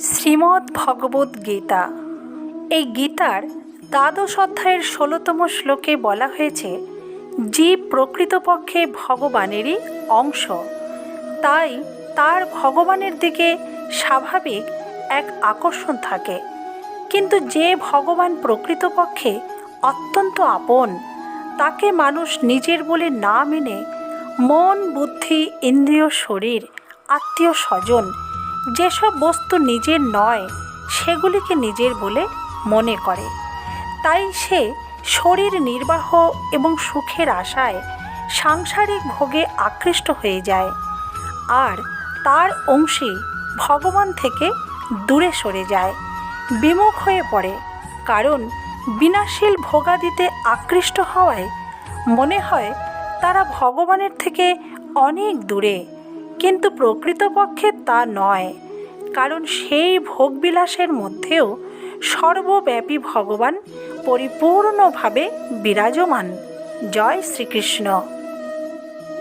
শ্রীমদ্ ভগবদ্ গীতা। এই গীতার দ্বাদশ অধ্যায়ের ১৬তম শ্লোকে বলা হয়েছে, জীব প্রকৃতপক্ষে ভগবানেরই অংশ, তাই তার ভগবানের দিকে স্বাভাবিক এক আকর্ষণ থাকে। কিন্তু যে ভগবান প্রকৃতপক্ষে অত্যন্ত আপন, তাকে মানুষ নিজের বলে না মেনে মন, বুদ্ধি, ইন্দ্রিয়, শরীর, আত্মীয় স্বজন, যেসব বস্তু নিজের নয় সেগুলিকে নিজের বলে মনে করে। তাই সে শরীর নির্বাহ এবং সুখের আশায় সাংসারিক ভোগে আকৃষ্ট হয়ে যায়, আর তার অংশী ভগবান থেকে দূরে সরে যায়, বিমুখ হয়ে পড়ে। কারণ বিনাশীল ভোগাদিতে আকৃষ্ট হওয়ায় মনে হয় তারা ভগবানের থেকে অনেক দূরে, কিন্তু প্রকৃতপক্ষে তা নয়। কারণ সেই ভোগবিলাসের মধ্যেও সর্বব্যাপী ভগবান পরিপূর্ণভাবে বিরাজমান। জয় শ্রীকৃষ্ণ।